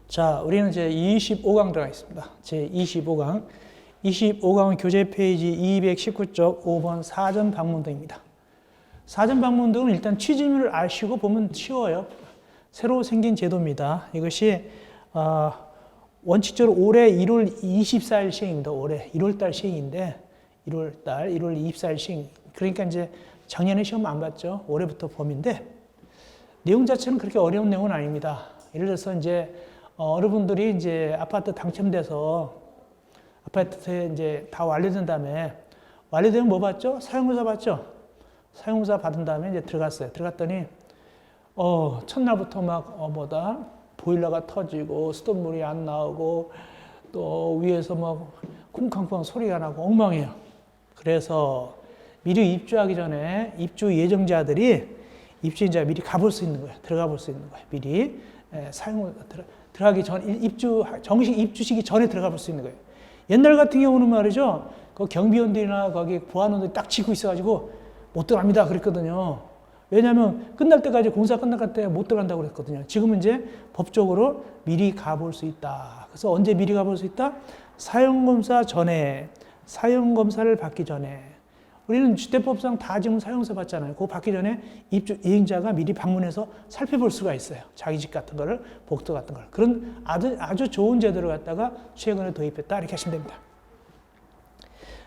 자, 우리는 이제 25강 들어가 있습니다. 제 25강. 25강은 교재 페이지 219쪽 5번 사전 방문등입니다. 사전 방문등은 일단 취지를 아시고 보면 쉬워요. 새로 생긴 제도입니다. 이것이 원칙적으로 올해 1월 24일 시행입니다. 올해 1월달 시행인데 1월 24일 시행. 그러니까 이제 작년에 시험 안 봤죠. 올해부터 봄인데 내용 자체는 그렇게 어려운 내용은 아닙니다. 예를 들어서 이제 여러분들이 이제 아파트 당첨돼서 아파트에 이제 다 완료된 다음에 완료되면 뭐 받죠? 사용공사 받죠? 사용공사 받은 다음에 이제 들어갔어요. 들어갔더니 첫날부터 막 보일러가 터지고 수돗물이 안 나오고 또 위에서 막 쿵쾅쿵 소리가 나고 엉망이에요. 그래서 미리 입주하기 전에 입주 예정자들이 미리 가볼 수 있는 거예요. 들어가 볼 수 있는 거예요. 미리 들어가기 전 정식 입주시기 전에 들어가 볼 수 있는 거예요. 옛날 같은 경우는 말이죠. 그 경비원들이나 거기 보안원들이 딱 지고 있어가지고 못 들어갑니다. 그랬거든요. 왜냐하면 끝날 때까지 공사 끝날 때 못 들어간다고 그랬거든요. 지금은 이제 법적으로 미리 가볼 수 있다. 그래서 언제 미리 가볼 수 있다? 사용검사 전에, 사용검사를 받기 전에. 우리는 주택법상 다 지금 사용검사 받잖아요. 그거 받기 전에 입주 이행자가 미리 방문해서 살펴볼 수가 있어요. 자기 집 같은 거를, 복도 같은 걸. 그런 아주 좋은 제도를 갖다가 최근에 도입했다. 이렇게 하시면 됩니다.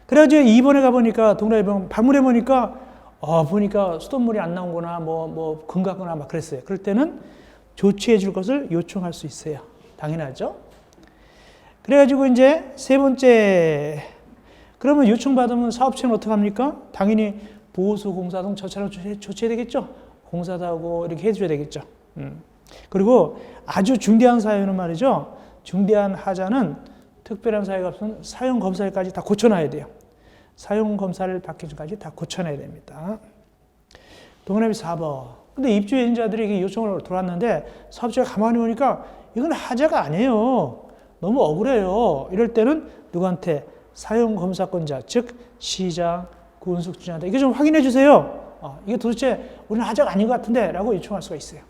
그래가지고 이번에 가보니까, 동라이병 방문해보니까, 보니까 수돗물이 안 나오거나, 금가거나 막 그랬어요. 그럴 때는 조치해 줄 것을 요청할 수 있어요. 당연하죠. 그래가지고 이제 세 번째, 그러면 요청받으면 사업체는 어떻게 합니까? 당연히 보수, 공사 등 저차로 조치해야 되겠죠? 공사도 하고 이렇게 해줘야 되겠죠. 그리고 아주 중대한 사유는 말이죠. 중대한 하자는 특별한 사유가 없으면 사용검사일까지 다 고쳐놔야 돼요. 사용검사를 받기 전까지 다 고쳐놔야 됩니다. 동그라미 4번. 근데 입주 예정자들이 요청을 들어왔는데 사업체가 가만히 보니까 이건 하자가 아니에요. 너무 억울해요. 이럴 때는 누구한테? 사용검사권자, 즉 시장, 군수주장한테 이거 좀 확인해 주세요. 이게 도대체 우리는 하자가 아닌 것 같은데 라고 요청할 수가 있어요.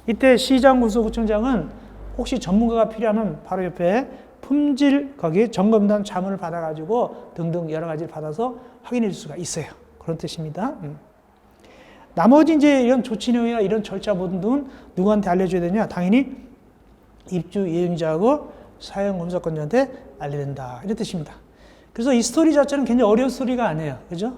이때 시장, 군수구청장은 혹시 전문가가 필요하면 바로 옆에 품질 거기 점검단 자문을 받아가지고 등등 여러 가지를 받아서 확인해 줄 수가 있어요. 그런 뜻입니다. 나머지 이제 이런 조치 내용이나 이런 절차 모든 등은 누구한테 알려줘야 되냐? 당연히 입주 예정자하고 사용검사권자한테 알려야 된다. 이런 뜻입니다. 그래서 이 스토리 자체는 굉장히 어려운 스토리가 아니에요. 그죠?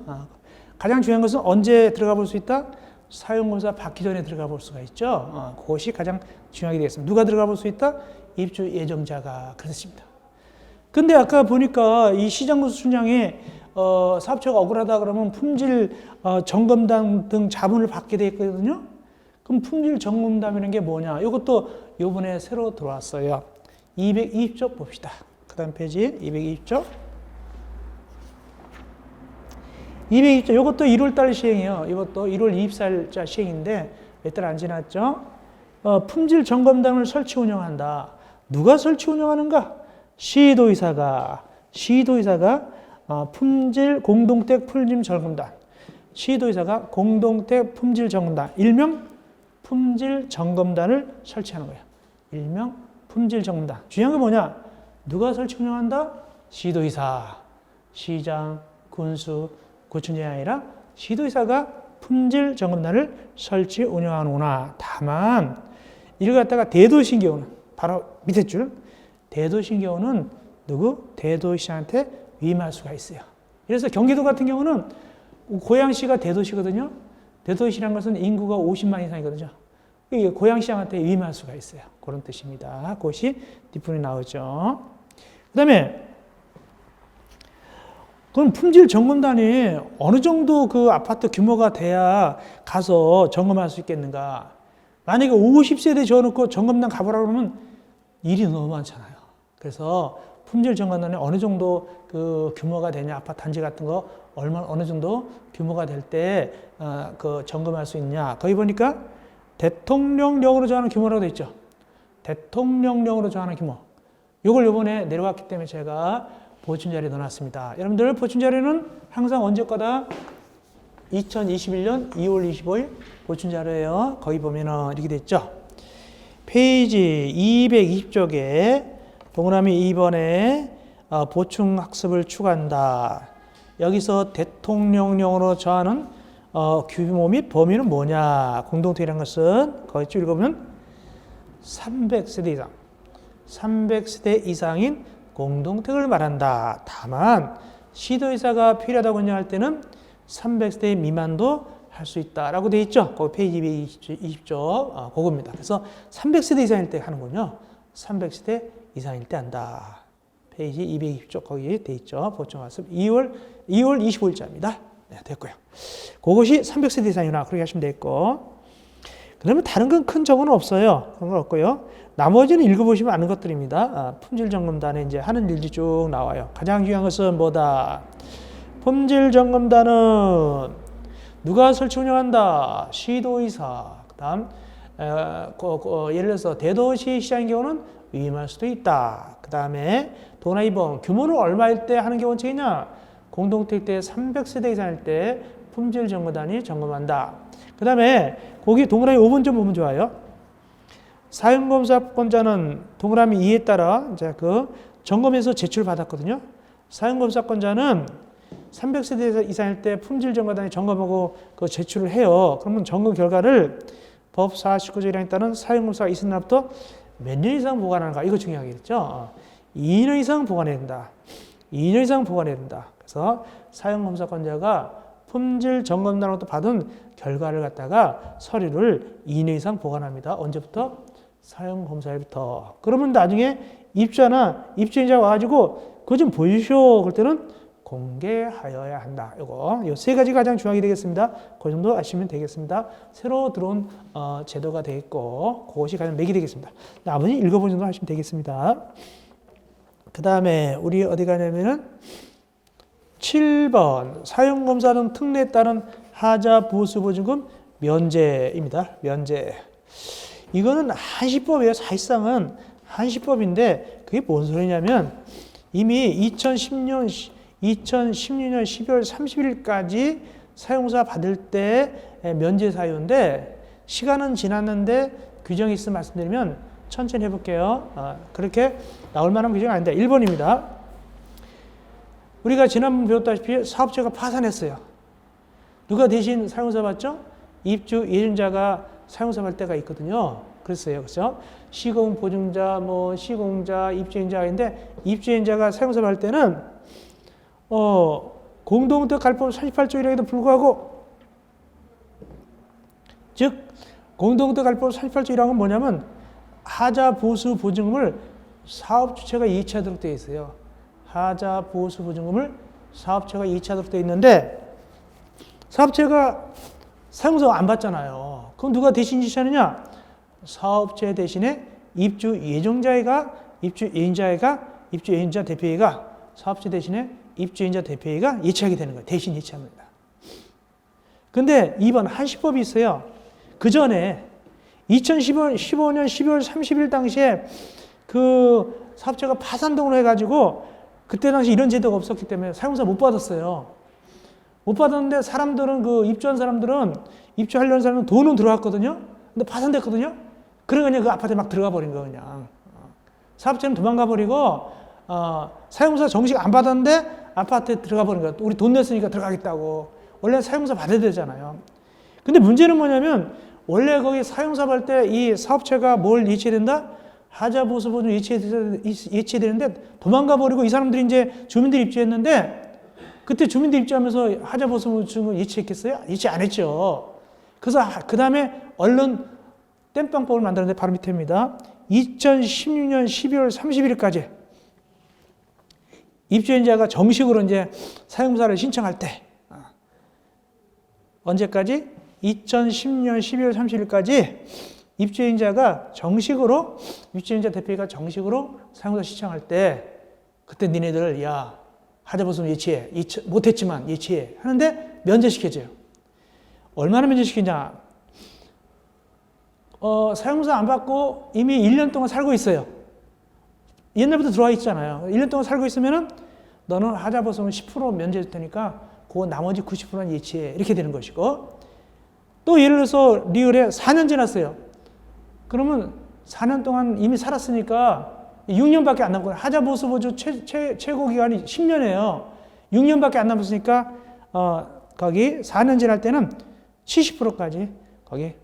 가장 중요한 것은 언제 들어가 볼 수 있다? 사용검사 받기 전에 들어가 볼 수가 있죠. 그것이 가장 중요하게 되겠습니다. 누가 들어가 볼 수 있다? 입주 예정자가. 그렇습니다. 근데 아까 보니까 이 시장군수청장이 사업체가 억울하다 그러면 품질 점검단 등 자문을 받게 되어 있거든요. 그럼 품질 점검단이라는 게 뭐냐? 이것도 이번에 새로 들어왔어요. 220쪽 봅시다. 그 다음 페이지 220쪽. 220쪽, 이것도 1월달 시행이에요. 이것도 1월 24일자 시행인데 몇 달 안 지났죠? 품질 점검단을 설치 운영한다. 누가 설치 운영하는가? 시도의사가 품질 품질 점검단. 시도의사가 공동택 품질 점검단, 일명 품질 점검단을 설치하는 거예요. 일명 품질 점검단. 중요한 게 뭐냐? 누가 설치 운영한다? 시도의사, 시장, 군수, 구청장이 아니라 시도의사가 품질 점검단을 설치 운영하는구나. 다만 이를 갖다가 대도시인 경우는 바로 밑에 줄 대도시인 경우는 누구? 대도시한테 위임할 수가 있어요. 그래서 경기도 같은 경우는 고양시가 대도시거든요. 대도시란 것은 인구가 50만 이상이거든요. 고양시장한테 위임할 수가 있어요. 그런 뜻입니다. 그것이 뒷부분에 나오죠. 그 다음에 그럼 품질 점검단이 어느 정도 그 아파트 규모가 돼야 가서 점검할 수 있겠는가? 만약에 50세대 지어놓고 점검단 가보라 그러면 일이 너무 많잖아요. 그래서 품질 점검단이 어느 정도 그 규모가 되냐, 아파트 단지 같은 거 어느 정도 규모가 될 때 그 점검할 수 있냐? 거기 보니까 대통령령으로 정하는 규모라고 되어 있죠. 대통령령으로 정하는 규모. 이걸 이번에 내려왔기 때문에 제가 보충자료에 넣어놨습니다. 여러분들 보충자료는 항상 언제 거다? 2021년 2월 25일 보충자료예요. 거기 보면은 이렇게 돼 있죠. 페이지 220쪽에 동그라미 2번에 보충 학습을 추가한다. 여기서 대통령령으로 정하는 규모 및 범위는 뭐냐? 공동택이라는 것은 거기 쭉 읽어보면 300세대 이상, 300세대 이상인 공동택을 말한다. 다만 시도의사가 필요하다고 인정할 때는 300세대 미만도 할 수 있다라고 되어 있죠. 거기 페이지 220쪽 그겁니다. 그래서 300세대 이상일 때 하는군요. 300세대 이상일 때 한다. 페이지 220쪽 거기에 되어 있죠. 보충학습 2월 25일자입니다. 네, 됐고요. 그것이 300세대 이상이나 그렇게 하시면 되겠고, 그러면 다른 건 큰 적은 없어요. 그런 건 없고요. 나머지는 읽어보시면 아는 것들입니다. 품질점검단에 이제 하는 일들이 쭉 나와요. 가장 중요한 것은 뭐다? 품질점검단은 누가 설치 운영한다? 시도의사. 그다음 예를 들어서 대도시 시장의 경우는 위임할 수도 있다. 그 다음에 도나이범 규모는 얼마일 때 하는 게 원칙이냐? 공동택 때 300세대 이상일 때 품질점검단이 점검한다. 그 다음에 거기 동그라미 5번 좀 보면 좋아요. 사용검사권자는 동그라미 2에 따라 이제 그 점검에서 제출을 받았거든요. 사용검사권자는 300세대 이상일 때 품질점검단이 점검하고 그 제출을 해요. 그러면 점검 결과를 법 49조 1항에 따른 사용검사가 있은 날부터 몇 년 이상 보관하는가? 이거 중요하겠죠. 2년 이상 보관해야 된다. 2년 이상 보관해야 된다. 그래서 사용검사권자가 품질점검단으로부터 받은 결과를 갖다가 서류를 2년 이상 보관합니다. 언제부터? 사용검사일부터. 그러면 나중에 입주인자가 와가지고 그거 좀 보여주시오. 그럴 때는 공개하여야 한다. 요 세 가지 가장 중요하게 되겠습니다. 그 정도 아시면 되겠습니다. 새로 들어온 제도가 되겠고, 그것이 가장 맥이 되겠습니다. 나머지 읽어보는 정도 하시면 되겠습니다. 그 다음에 우리 어디 가냐면은 7번 사용검사는 특례에 따른 하자 보수보증금 면제입니다. 면제. 이거는 한시법이에요. 사실상은 한시법인데 그게 뭔 소리냐면 이미 2016년 12월 31일까지 사용자 받을 때 면제 사유인데 시간은 지났는데 규정이 있으면 말씀드리면 천천히 해볼게요. 그렇게 나올 만한 규정이 아닌데 1번입니다. 우리가 지난번 배웠다시피 사업체가 파산했어요. 누가 대신 사용자 받죠? 입주 예정자가 사용자 받을 때가 있거든요. 그랬어요. 그렇죠? 시공 보증자, 시공자, 입주인자인데 입주인자가 사용자 받을 때는 공동택 관리법 38조 1항에도 불구하고, 즉 공동택 관리법 38조 1항은 뭐냐면 하자 보수 보증금을 사업주체가 이체하도록 되어 있어요. 하자 보수 보증금을 사업체가 이체하도록 되어 있는데 사업체가 사용자가 안 받잖아요. 그럼 누가 대신 지시하느냐? 사업체 대신에 입주 예정자 대표회의가 사업체 대신에 입주인자 대표회의가 예치하게 되는 거예요. 대신 예치합니다. 근데 이번 한시법이 있어요. 그 전에 2015년 12월 30일 당시에 그 사업체가 파산 등으로 해가지고 그때 당시 이런 제도가 없었기 때문에 사용자 못 받았어요. 못 받았는데 사람들은 입주한 사람들은 입주하려는 사람은 돈은 들어왔거든요. 근데 파산됐거든요. 그러니까 그냥 그 아파트에 막 들어가 버린 거예요. 그냥. 사업체는 도망가 버리고 사용자 정식 안 받았는데 아파트에 들어가 버린 거예요. 우리 돈 냈으니까 들어가겠다고. 원래 사용자 받아야 되잖아요. 근데 문제는 뭐냐면 원래 거기 사용자 받을 때 이 사업체가 뭘 예치된다? 하자 보수 보증 예치되는데 도망가 버리고 이 사람들이 이제 주민들이 입주했는데 그때 주민들 입주하면서 하자 보수 보증을 예치했겠어요? 예치 안 했죠. 그래서 그 다음에 얼른 땜빵법을 만들었는데 바로 밑에입니다. 2016년 12월 31일까지 입주인자가 정식으로 이제 사용사를 신청할 때 언제까지? 2010년 12월 30일까지 입주인자가 정식으로 입주인자 대표가 정식으로 사용자 신청할 때 그때 니네들 하자보수 예치해. 못했지만 예치해. 하는데 면제시켜줘요. 얼마나 면제시키냐? 사용자 안 받고 이미 1년 동안 살고 있어요. 옛날부터 들어와 있잖아요. 1년 동안 살고 있으면은 너는 하자보수는 10% 면제해줄 테니까 그 나머지 90%는 예치해. 이렇게 되는 것이고 또 예를 들어서 리을에 4년 지났어요. 그러면 4년 동안 이미 살았으니까 6년밖에 안 남고 하자보수보조 최고 기간이 10년이에요. 6년밖에 안 남았으니까 거기 4년 지날 때는 70%까지 거기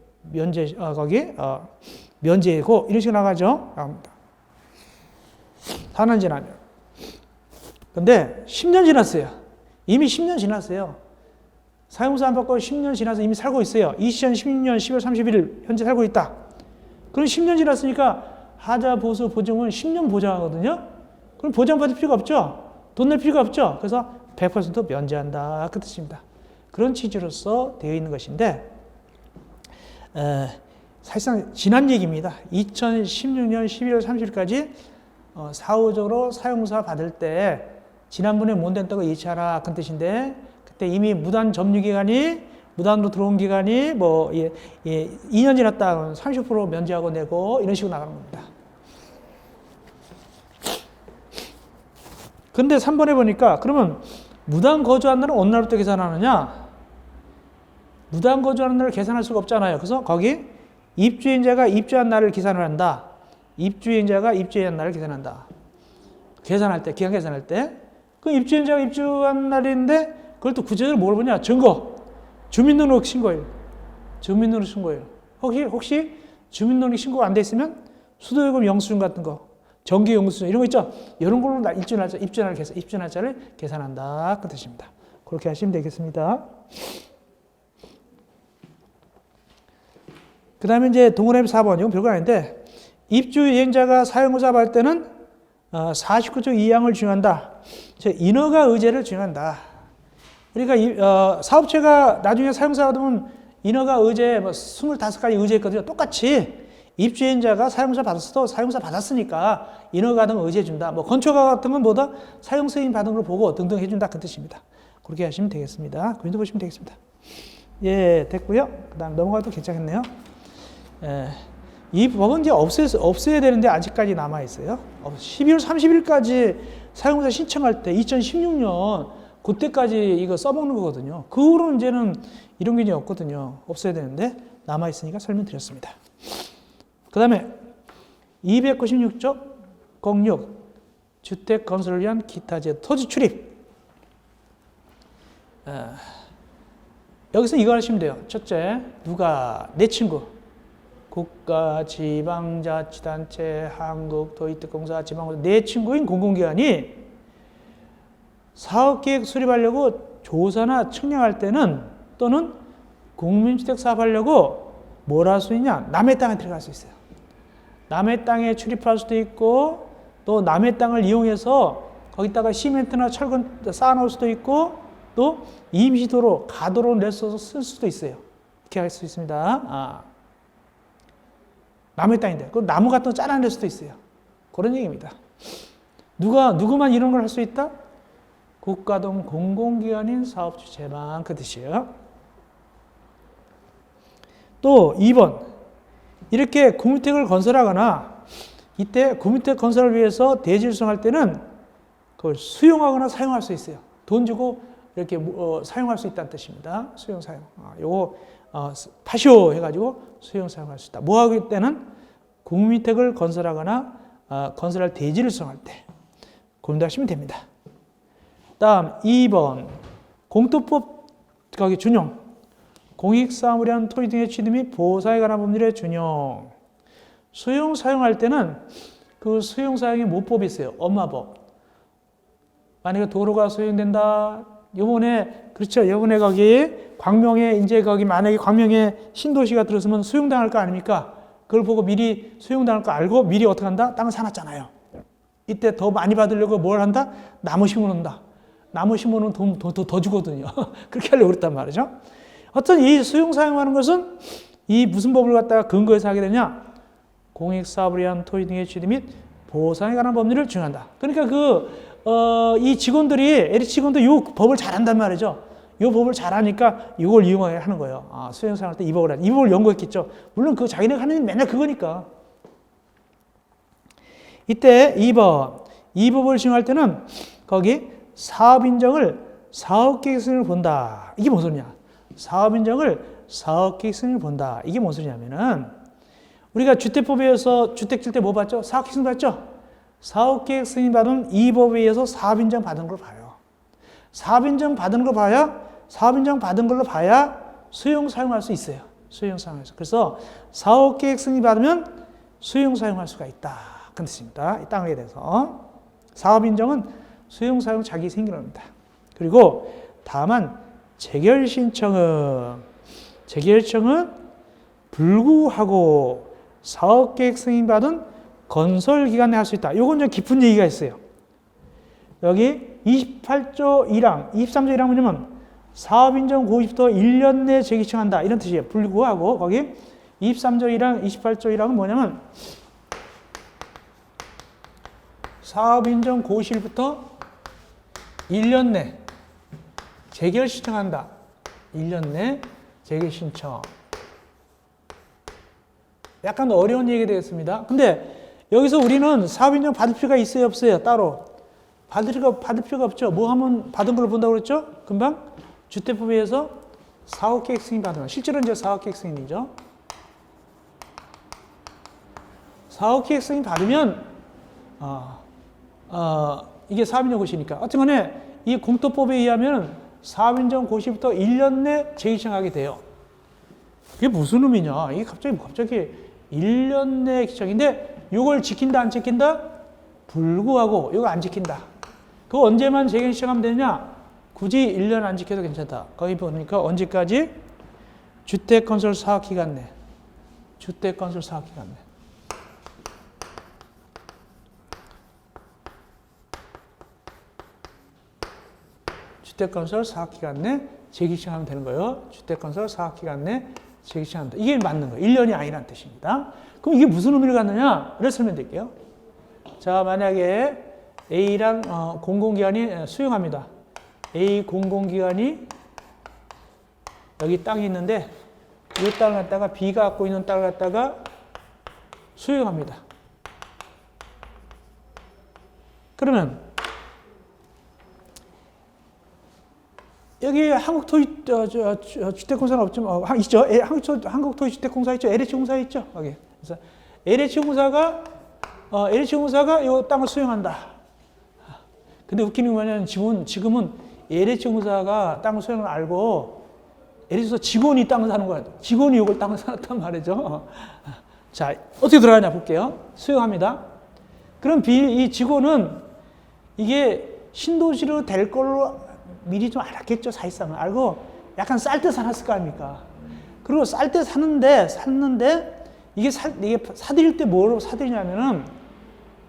면제고 이런 식으로 나가죠. 4년 지나면. 근데 10년 지났어요. 이미 10년 지났어요. 사용사 안 받고 10년 지나서 이미 살고 있어요. 2016년 10월 31일 현재 살고 있다. 그럼 10년 지났으니까 하자 보수 보증은 10년 보장하거든요. 그럼 보장받을 필요가 없죠. 돈 낼 필요가 없죠. 그래서 100% 면제한다. 그 뜻입니다. 그런 취지로서 되어 있는 것인데 사실상 지난 얘기입니다. 2016년 12월 30일까지 사후적으로 사용사 받을 때 지난번에 못 냈다고 이체하라 그 뜻인데 그때 이미 무단 점유 기간이 무단으로 들어온 기간이 2년 지났다 30% 면제하고 내고 이런 식으로 나가는 겁니다. 근데 3번에 보니까 그러면 무단 거주한 날은 어느 날부터 계산하느냐? 무단 거주하는 날을 계산할 수가 없잖아요. 그래서 거기 입주인자가 입주한 날을 계산을 한다. 입주인자가 입주한 날을 계산한다. 계산할 때, 기간 계산할 때. 그 입주인자가 입주한 날인데 그걸 또 구체적으로 뭘 보냐? 증거. 주민등록 신고일. 주민등록 신고일. 혹시 주민등록 신고가 안 돼 있으면 수도요금 영수증 같은 거, 전기 영수증 이런 거 있죠? 이런 걸로 입주날짜를 계산한다. 그 뜻입니다. 그렇게 하시면 되겠습니다. 그 다음에 이제 동그라미 4번, 이건 별거 아닌데, 입주이행자가 사용자 받을 때는 49조 2항을 준용한다. 인허가 의제를 준용한다. 그러니까 사업체가 나중에 사용자 받으면 인허가 의제 25가지 의제 있거든요. 똑같이 입주이행자가 사용자 받았어도 사용자 받았으니까 인허가 등 의제 준다. 건축가 같은 건 뭐다? 사용 승인 받은 걸 보고 등등 해준다. 그 뜻입니다. 그렇게 하시면 되겠습니다. 그림도 보시면 되겠습니다. 예, 됐고요. 그 다음 넘어가도 괜찮겠네요. 이 법은 이제 없애야 되는데 아직까지 남아있어요. 12월 30일까지 사용자 신청할 때 2016년 그때까지 이거 써먹는 거거든요. 그 후로는 이제는 이런 게 없거든요. 없애야 되는데 남아있으니까 설명드렸습니다. 그 다음에 296조 06 주택 건설을 위한 기타 제도 토지 출입. 여기서 이거 하시면 돼요. 첫째, 누가? 내 친구. 국가, 지방자치단체, 한국, 도의특공사, 지방공사, 내 친구인 공공기관이 사업계획 수립하려고 조사나 측량할 때는 또는 국민주택 사업하려고 뭘 할 수 있냐? 남의 땅에 들어갈 수 있어요. 남의 땅에 출입할 수도 있고 또 남의 땅을 이용해서 거기다가 시멘트나 철근 쌓아놓을 수도 있고 또 임시도로, 가도로 내서 쓸 수도 있어요. 이렇게 할 수 있습니다. 남의 땅인데, 그 나무 같은 거 잘라낼 수도 있어요. 그런 얘기입니다. 누구만 이런 걸 할 수 있다? 국가 등 공공기관인 사업주체만 그 뜻이에요. 또 2번, 이렇게 구민택을 건설하거나 이때 구민택 건설을 위해서 대지 수성할 때는 그걸 수용하거나 사용할 수 있어요. 돈 주고 이렇게 사용할 수 있다는 뜻입니다. 수용, 사용. 요거 파쇼 해가지고 수용, 사용할 수 있다. 뭐 하기 때는 국민택을 건설하거나 건설할 대지를 수성할 때 고민하시면 됩니다. 다음 2번 공토법 거기 준용 공익사업을 위한 토지 등의 취득 및 보상에 관한 법률의 준용. 수용, 사용할 때는 그 수용, 사용의 모법이 있어요. 엄마법. 만약에 도로가 수용된다. 요번에, 그렇죠. 요번에 거기 광명에, 이제 거기 만약에 광명에 신도시가 들어서면 수용당할 거 아닙니까? 그걸 보고 미리 수용당할 거 알고 미리 어떻게 한다? 땅을 사놨잖아요. 이때 더 많이 받으려고 뭘 한다? 나무 심어놓는다. 나무 심어놓으면 돈 더 주거든요. 그렇게 하려고 그랬단 말이죠. 어떤 이 수용, 사용하는 것은 이 무슨 법을 갖다가 근거해서 하게 되냐? 공익사업을 위한 토지 등의 취득 및 보상에 관한 법률을 준용한다. 그러니까 이 직원들이, LH 직원도 이 법을 잘한단 말이죠. 이 법을 잘하니까 이걸 이용하게 하는 거예요. 수용, 사용할 때 이 법을 하는. 이 법을 연구했겠죠. 물론 자기네가 하는 일 맨날 그거니까. 이때 2번. 이 법을 준용할 때는 거기 사업인정을 사업계획 승인을 본다. 이게 뭔 소리냐? 사업인정을 사업계획 승인을 본다. 이게 뭔 소리냐면은 우리가 주택법에 의해서 주택 질 때 뭐 봤죠? 사업계획 승인 봤죠? 사업계획 승인 받은 이 법에 의해서 사업인정 받은 걸 봐요. 사업인정 받은 걸 봐야 수용 사용할 수 있어요. 수용 사용할 수. 그래서 사업계획 승인 받으면 수용 사용할 수가 있다. 그런 뜻입니다. 이 땅에 대해서. 사업인정은 수용 사용 자기 생기랍니다. 그리고 다만 재결 신청은 불구하고 사업계획 승인 받은 건설기관에 할 수 있다. 요건 좀 깊은 얘기가 있어요. 여기 28조 1항, 23조 1항 뭐냐면 사업인정 고시부터 1년 내에 재개청한다. 이런 뜻이에요. 불구하고 거기 23조 1항, 28조 1항은 뭐냐면 사업인정 고시일부터 1년 내 재결 신청한다. 1년 내 재결 신청. 약간 어려운 얘기가 되겠습니다. 근데 여기서 우리는 사업인정 받을 필요가 있어요, 없어요? 따로. 받을 필요가 없죠. 뭐 하면 받은 걸로 본다고 그랬죠? 금방 주택법에 의해서 사업계획 승인 받으면. 실제로는 이제 사업계획 승인이죠. 사업계획 승인 받으면, 이게 사업인정 고시니까. 어쨌든 간에 이 공토법에 의하면 사업인정 고시부터 1년 내 재신청하게 돼요. 그게 무슨 의미냐? 이게 갑자기 1년 내 기청인데, 이걸 지킨다, 안 지킨다? 불구하고, 이거 안 지킨다. 그거 언제만 재개 신청하면 되느냐? 굳이 1년 안 지켜도 괜찮다. 거기 보니까 언제까지? 주택건설 사업기간 내. 주택건설 사업기간 내. 주택건설 사업기간 내 재개 신청하면 되는 거예요. 주택건설 사업기간 내 재개 신청한다. 이게 맞는 거예요. 1년이 아니라는 뜻입니다. 그럼 이게 무슨 의미를 갖느냐? 이렇게 설명드릴게요. 자, 만약에 A랑 공공기관이 수용합니다. A 공공기관이 여기 땅이 있는데 이 땅을 갖다가 B가 갖고 있는 땅을 갖다가 수용합니다. 그러면 여기 한국토지주택공사는 없지만 있죠. 한국토지주택공사 있죠. LH공사 있죠. 여기. 그래서 LH공사가 이 땅을 수용한다. 근데 웃기는 건 뭐냐면 지금은 LH공사가 땅을 수용을 알고 LH공사 직원이 땅을 사는 거야. 직원이 이걸 땅을 사놨단 말이죠. 자, 어떻게 들어가냐 볼게요. 수용합니다. 그럼 이 직원은 이게 신도시로 될 걸로 미리 좀 알았겠죠. 사실상은 알고 약간 쌀 때 사놨을 거 아닙니까? 그리고 쌀 때 샀는데 이게 사들일 때 뭐로 사들이냐면은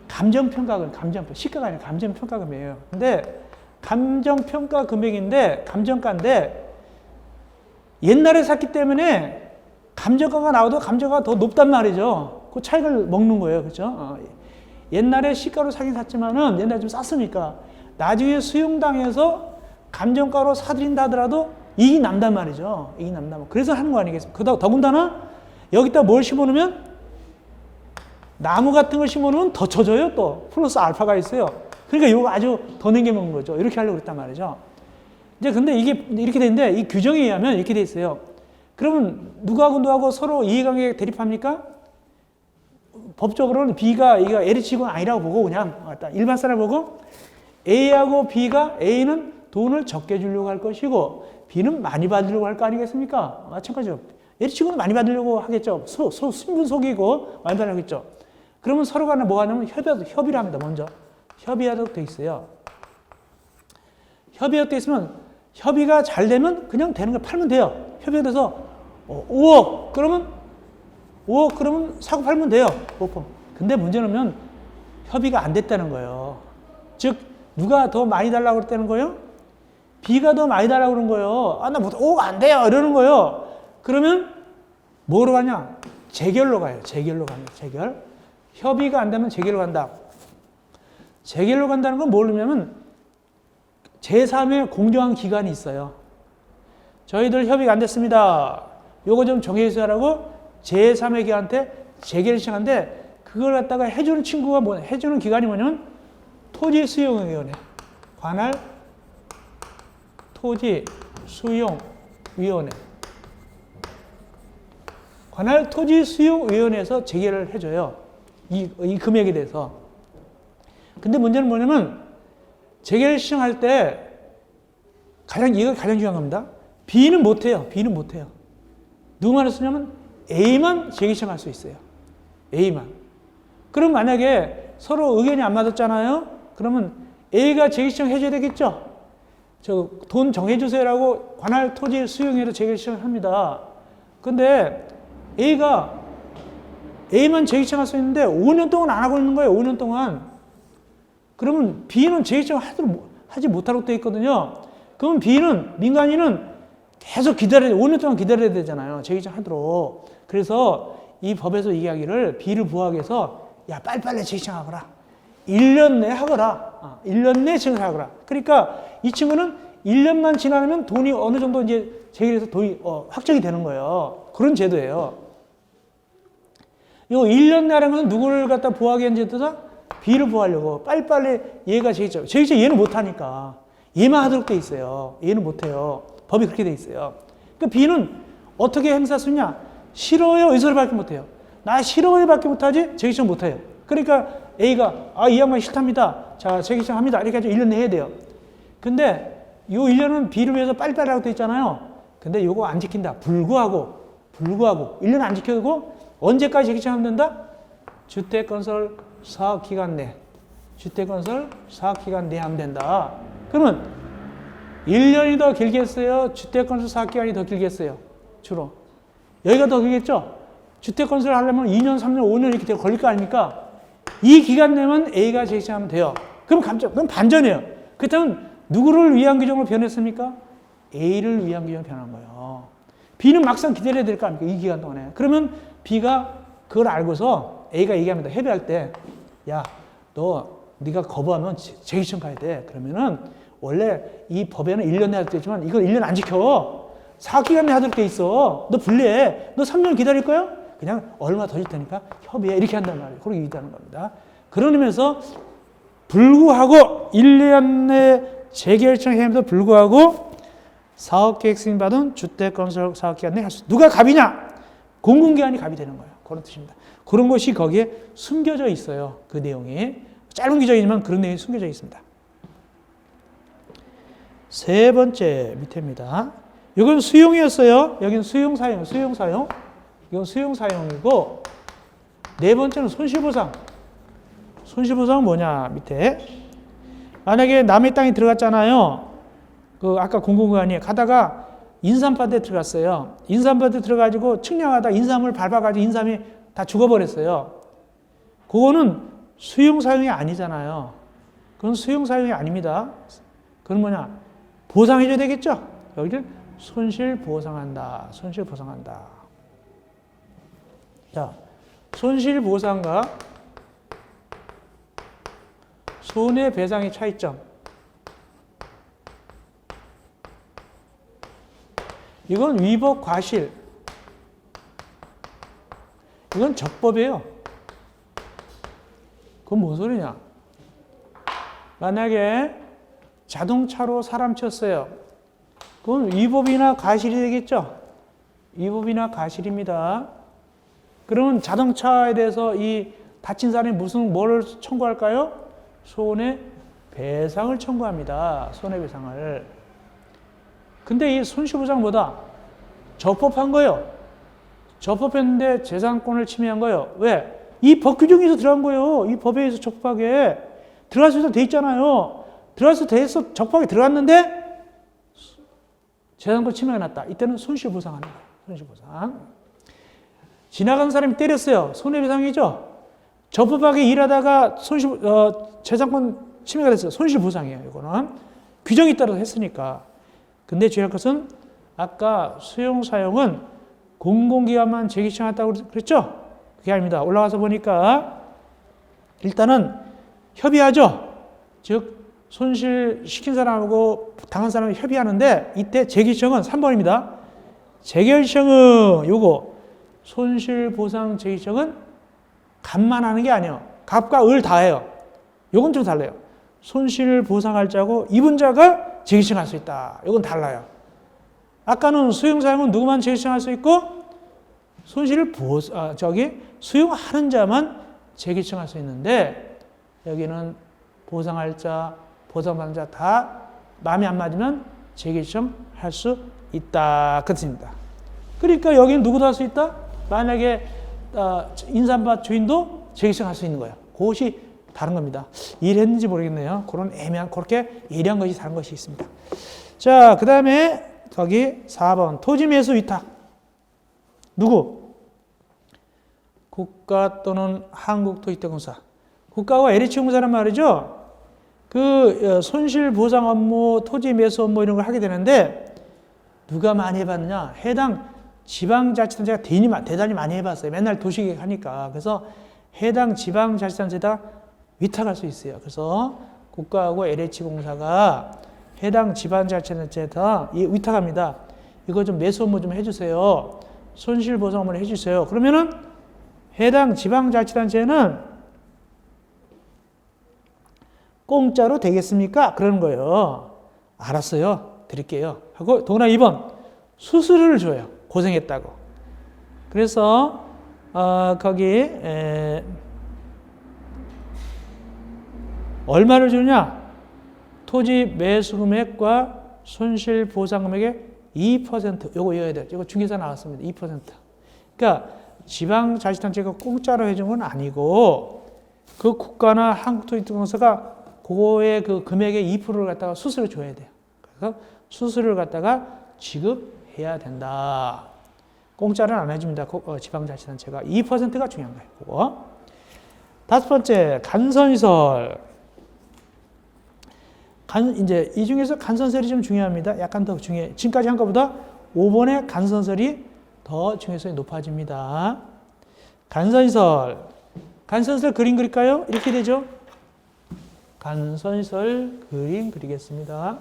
감정평가금, 시가가 아니라 감정평가금이에요. 근데 감정평가 금액인데 감정가인데 옛날에 샀기 때문에 감정가가 나와도 감정가가 더 높단 말이죠. 그 차이를 먹는 거예요. 그렇죠? 옛날에 시가로 사긴 샀지만은 옛날에 좀 쌌으니까 나중에 수용당해서 감정가로 사들인다 하더라도 이익이 남단 말이죠. 이익이 남다. 그래서 하는 거 아니겠습니까? 더군다나 여기다 뭘 심어놓으면 나무 같은 걸 심어놓으면 더 쳐져요. 또 플러스 알파가 있어요. 그러니까 이거 아주 더 남겨먹는 거죠. 이렇게 하려고 그랬단 말이죠. 이제 근데 이게 이렇게 되는데 이 규정에 의하면 이렇게 돼 있어요. 그러면 누구하고 서로 이해관계 대립합니까? 법적으로는 B가 LH건 아니라고 보고 그냥 일반 사람 보고 A하고 B가 A는 돈을 적게 주려고 할 것이고 B는 많이 받으려고 할 거 아니겠습니까? 마찬가지로 LH건은 많이 받으려고 하겠죠. 신분 속이고 많이 받으려고 하겠죠. 그러면 서로 간에 뭐 하냐면 협의를 합니다. 먼저 협의하도록 돼 있어요. 협의하도록 돼 있으면 협의가 잘 되면 그냥 되는 거 팔면 돼요. 협의가 돼서 5억 그러면 사고 팔면 돼요. 5%. 근데 문제는 협의가 안 됐다는 거예요. 즉 누가 더 많이 달라고 그랬다는 거예요? B가 더 많이 달라고 그런 거예요. 나 5억 안 돼요. 이러는 거예요. 그러면 뭐로 가냐? 재결로 가요. 재결로 갑니다. 재결. 협의가 안 되면 재결로 간다. 재결로 간다는 건 뭐냐면 제3의 공정한 기관이 있어요. 저희들 협의가 안 됐습니다. 요거 좀 정해주세요라고 제3의 기관한테 재결 신청하는데 그걸 갖다가 해주는 친구가 해주는 기관이 뭐냐면 토지수용위원회. 관할 토지수용위원회. 관할 토지 수용위원회에서 재결을 해줘요. 이 금액에 대해서. 근데 문제는 뭐냐면 재결 신청할 때 이거 가장 중요한 겁니다. B는 못해요. B는 못해요. 누구만 쓰냐면 A만 재결 신청할 수 있어요. A만. 그럼 만약에 서로 의견이 안 맞았잖아요. 그러면 A가 재결 신청 해줘야 되겠죠. 저 돈 정해주세요라고 관할 토지 수용위원회로 재결 신청을 합니다. 근데 A만 재결 신청할 수 있는데 5년 동안 안 하고 있는 거예요. 5년 동안. 그러면 B는 재결 신청을 하지 못하도록 되어 있거든요. 그럼 민간인은 계속 5년 동안 기다려야 되잖아요. 재결 신청하도록. 그래서 이 법에서 얘기하기를 B를 보호하기 위해서 야 빨리빨리 재결 신청하거라. 1년 내에 하거라. 1년 내에 신청을 하거라. 그러니까 이 친구는 1년만 지나면 돈이 어느 정도 이제 재결해서 돈이 확정이 되는 거예요. 그런 제도예요. 이 1년 내라는 것은 누구를 갖다 보호하기 위한 제도다? B를 보호하려고 빨리빨리 얘가 재결 얘는 못하니까 얘만 하도록 돼 있어요. 얘는 못해요. 법이 그렇게 돼 있어요. 그러니까 B는 어떻게 행사할 수 있냐? 싫어요, 의사를 밝히 못해요. 나 싫어요 밖에 못하지 재결 신청 못해요. 그러니까 A가 이 양반 싫답니다. 자 재결 신청합니다. 이렇게 해서 1년 내에 해야 돼요. 근데 요 1년은 B를 위해서 빨리빨리 하고 돼 있잖아요. 근데 요거 안 지킨다. 불구하고 1년 안 지켜두고 언제까지 재결 신청하면 된다? 주택건설 사업기간 내. 주택건설 사업기간 내에 하면 된다. 그러면 1년이 더 길겠어요? 주택건설 사업기간이 더 길겠어요? 주로. 여기가 더 길겠죠? 주택건설을 하려면 2년, 3년, 5년 이렇게 걸릴 거 아닙니까? 이 기간 내면 A가 재결 신청하면 돼요. 그럼 반전이에요. 그렇다면 누구를 위한 규정으로 변했습니까? A를 위한 규정으로 변한 거예요. B는 막상 기다려야 될 거 아닙니까? 이 기간 동안에. 그러면 B가 그걸 알고서 A가 얘기합니다. 협의할 때, 야, 네가 거부하면 재결 신청 가야 돼. 그러면은 원래 이 법에는 1년 내야 되지만 이거 1년 안 지켜. 사기간 내 하도록 돼 있어. 너 불리해. 너 3년 기다릴 거야? 그냥 얼마 더 줄 테니까 협의해. 이렇게 한단 말이에요. 그렇게 얘기하는 겁니다. 그런 의미에서 불구하고 1년 내 재결정해도 불구하고 사업계획 승인받은 주택건설 사업기간 내에 할 수. 누가 갑이냐? 공공기관이 갑이 되는 거예요. 그런 뜻입니다. 그런 것이 거기에 숨겨져 있어요. 그 내용이. 짧은 규정이지만 그런 내용이 숨겨져 있습니다. 세 번째 밑에입니다. 이건 수용이었어요. 여기는 수용사용. 이건 수용사용이고, 네 번째는 손실보상. 손실보상은 뭐냐? 밑에. 만약에 남의 땅에 들어갔잖아요. 아까 공공기관이 가다가 인삼밭에 들어갔어요. 인삼밭에 들어가지고 측량하다 인삼을 밟아가지고 인삼이 다 죽어버렸어요. 그거는 수용사용이 아니잖아요. 그건 수용사용이 아닙니다. 그건 뭐냐? 보상해줘야 되겠죠? 여기를 손실보상한다. 손실보상한다. 자, 손실보상과 손해배상의 차이점. 이건 위법 과실. 이건 적법이에요. 그건 뭔 소리냐? 만약에 자동차로 사람 쳤어요. 그건 위법이나 과실이 되겠죠? 위법이나 과실입니다. 그러면 자동차에 대해서 이 다친 사람이 뭘 청구할까요? 손해배상을 청구합니다. 손해배상을. 근데 이 손실보상보다 적법한 거예요. 적법했는데 재산권을 침해한 거예요. 왜? 이 법 규정에서 들어간 거예요. 이 법에 의해서 적법하게 들어갈 수 있어 돼 있잖아요. 들어갈 수 돼서 적법하게 들어갔는데 재산권 침해가 났다. 이때는 손실보상하는 거예요. 손실보상. 지나간 사람이 때렸어요. 손해배상이죠. 적법하게 일하다가 재산권 침해가 됐어요. 손실보상이에요. 이거는 규정에 따라서 했으니까. 근데 주의할 것은 아까 수용사용은 공공기관만 재결정했다고 그랬죠? 그게 아닙니다. 올라가서 보니까 일단은 협의하죠. 즉 손실시킨 사람하고 당한 사람이 협의하는데 이때 재결정은 3번입니다. 재결정은 요거 손실보상 재결정은 값만 하는 게 아니에요. 값과 을 다 해요. 요건 좀 달라요. 손실보상할 자고 입은 자가 재결정할 수 있다. 요건 달라요. 아까는 수용사용은 누구만 재결정할 수 있고 손실을 수용하는 자만 재기청할 수 있는데 여기는 보상할 자, 보상받는 자 다 마음에 안 맞으면 재기청할 수 있다. 그 뜻입니다. 그러니까 여기는 누구도 할 수 있다? 만약에 인삼밭 주인도 재기청할 수 있는 거예요. 그것이 다른 겁니다. 이해했는지 모르겠네요. 그런 애매한, 그렇게 예리한 것이 다른 것이 있습니다. 자, 그 다음에 거기 4번 토지 매수 위탁. 누구? 국가 또는 한국토지대공사. 국가와 LH공사란 말이죠. 그 손실 보상 업무, 토지 매수 업무 이런 걸 하게 되는데 누가 많이 해봤느냐? 해당 지방자치단체가 대단히 많이 해봤어요. 맨날 도시계획 하니까. 그래서 해당 지방자치단체에다 위탁할 수 있어요. 그래서 국가하고 LH공사가 해당 지방자치단체에다 위탁합니다. 이거 좀 매수 업무 좀 해주세요. 손실 보상 업무를 해주세요. 그러면은 해당 지방자치단체는 공짜로 되겠습니까? 그러는 거예요. 알았어요. 드릴게요. 하고 동그라 2번 수수료를 줘요. 고생했다고. 그래서 거기 얼마를 주냐? 토지 매수 금액과 손실 보상 금액의 2%. 요거 이어야 돼요. 이거 중개사 나왔습니다. 2%. 그러니까 지방자치단체가 공짜로 해준 건 아니고 그 국가나 한국토지대공사가 그거의 그 금액의 2%를 갖다가 수수료 줘야 돼요. 그래서 수수료를 갖다가 지급해야 된다. 공짜는 안 해줍니다. 지방자치단체가 2%가 중요한 거예요. 그거. 5번째 간선시설. 이제 이 중에서 간선설이 좀 중요합니다. 약간 더 중요해. 지금까지 한 것보다 5번의 간선설이 더 중요성이 높아집니다. 간선시설. 간선시설 그림 그릴까요? 이렇게 되죠. 간선시설 그림 그리겠습니다.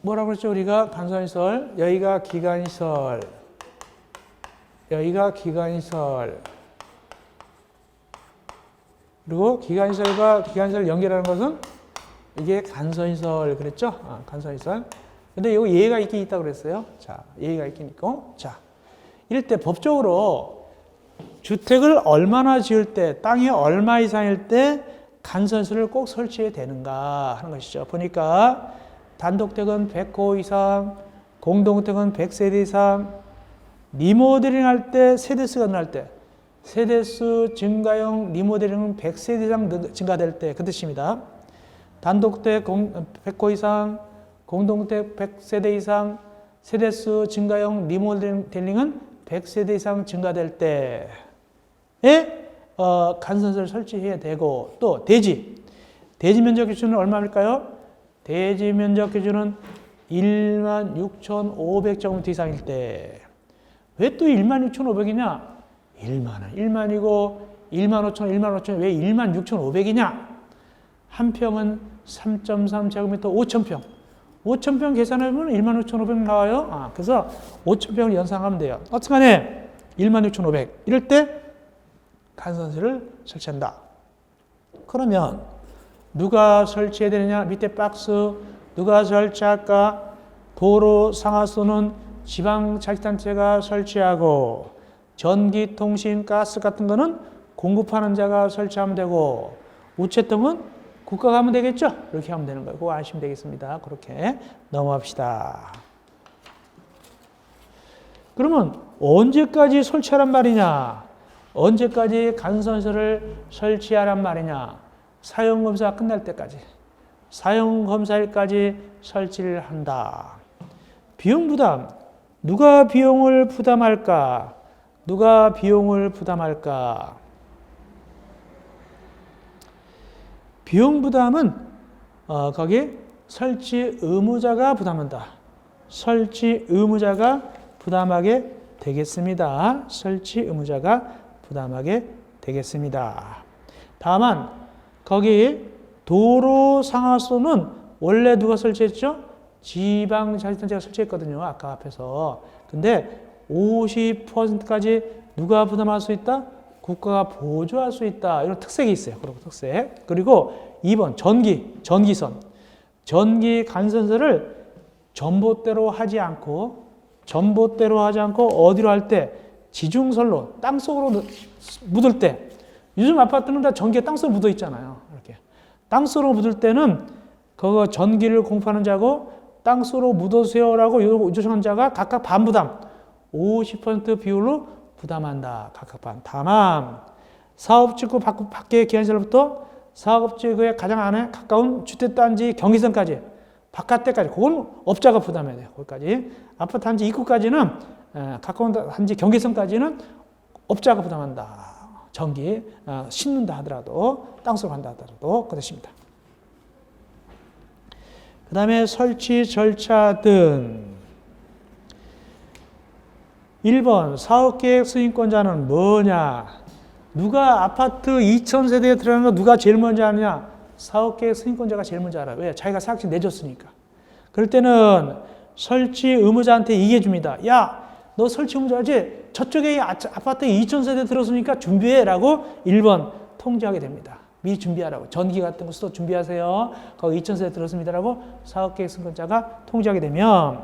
뭐라고 그랬죠? 우리가 간선시설, 여기가 기간시설, 여기가 기간시설, 그리고 기간시설과 기간시설을 연결하는 것은 이게 간선시설 그랬죠? 간선시설. 근데 이거 예외가 있긴 있다고 그랬어요. 자, 예외가 있긴 있고. 자, 이럴 때 법적으로 주택을 얼마나 지을 때, 땅이 얼마 이상일 때 간선시설을 꼭 설치해야 되는가 하는 것이죠. 보니까 단독택은 100호 이상, 공동택은 100세대 이상, 리모델링 할 때 세대수가 늘어날 때, 세대수 증가형 리모델링은 100세대 이상 증가될 때 그 뜻입니다. 단독택 100호 이상, 공동택 100세대 이상, 세대수 증가형 리모델링은 100세대 이상 증가될 때에 간선시설을 설치해야 되고, 또 대지 면적 기준은 얼마일까요? 대지 면적 기준은 16,500제곱미터 이상일 때. 왜 또 16,500이냐? 1만이고 15,000, 왜 16,500이냐? 한 평은 3.3제곱미터 5,000평. 5,000평 계산해보면 16,500 나와요. 그래서 5,000평을 연상하면 돼요. 어쨌간에 16,500. 이럴 때 간선시설을 설치한다. 그러면 누가 설치해야 되느냐? 밑에 박스 누가 설치할까? 도로 상하수는 지방자치단체가 설치하고 전기, 통신, 가스 같은 거는 공급하는 자가 설치하면 되고 우체통은 국가가 하면 되겠죠? 이렇게 하면 되는 거예요. 그거 아시면 되겠습니다. 그렇게 넘어갑시다. 그러면 언제까지 설치하란 말이냐? 언제까지 간선시설을 설치하란 말이냐? 사용검사가 끝날 때까지, 사용검사일까지 설치를 한다. 비용 부담. 누가 비용을 부담할까? 누가 비용을 부담할까? 비용 부담은 거기 설치 의무자가 부담한다. 설치 의무자가 부담하게 되겠습니다. 설치 의무자가 부담하게 되겠습니다. 다만 거기 도로 상하수는 원래 누가 설치했죠? 지방자치단체가 설치했거든요. 아까 앞에서. 근데 50%까지 누가 부담할 수 있다? 국가가 보조할 수 있다. 이런 특색이 있어요. 그리고 특색. 그리고 2번 전기선. 전기 간선설을 전봇대로 하지 않고 어디로 할 때? 지중설로 땅속으로 묻을 때. 요즘 아파트는 다 전기가 땅속으로 묻어 있잖아요. 이렇게. 땅속으로 묻을 때는 그거 전기를 공급하는 자고 땅속으로 묻어주세요라고 요청한 자가 각각 반부담 50% 비율로 부담한다. 각각 반. 다만 사업지구 밖의 기한시설부터 사업지구의 가장 안에 가까운 주택단지 경계선까지 바깥에까지 그건 업자가 부담해야 돼요. 거기까지. 아파트 단지 입구까지는 가까운 단지 경계선까지는 업자가 부담한다. 전기 심는다 하더라도 땅속으로 간다 하더라도 그렇습니다. 그 다음에 설치 절차 등 1번 사업계획 승인권자는 뭐냐? 누가 아파트 2000세대에 들어가는 거 누가 제일 먼저 하느냐? 사업계획 승인권자가 제일 먼저 알아요. 왜? 자기가 사업지 내줬으니까. 그럴 때는 설치 의무자한테 얘기해 줍니다. 야, 너 설치 의무자지? 저쪽에 아파트에 2000세대 들어서니까 준비해라고 1번 통지하게 됩니다. 미리 준비하라고. 전기 같은 것도 준비하세요. 거기 2000세대 들었습니다라고 사업계획 승인권자가 통지하게 되면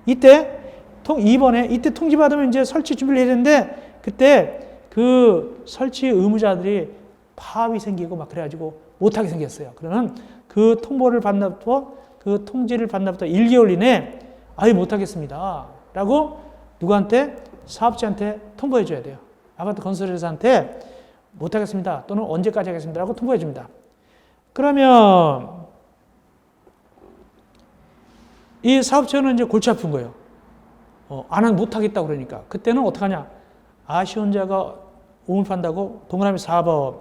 이때 2번에 이때 통지받으면 이제 설치 준비를 해야 되는데 그때 그 설치 의무자들이 파업이 생기고 막 그래가지고 못하게 생겼어요. 그러면 그 통보를 받나부터 그 통지를 받나부터 1개월 이내 아예 못하겠습니다. 라고 누구한테? 사업자한테 통보해 줘야 돼요. 아파트 건설회사한테 못하겠습니다. 또는 언제까지 하겠습니다. 라고 통보해 줍니다. 그러면 이 사업체는 이제 골치 아픈 거예요. 안 하면 못하겠다고 그러니까. 그때는 어떡하냐? 아쉬운 자가 우물 판다고 동그라미 4번.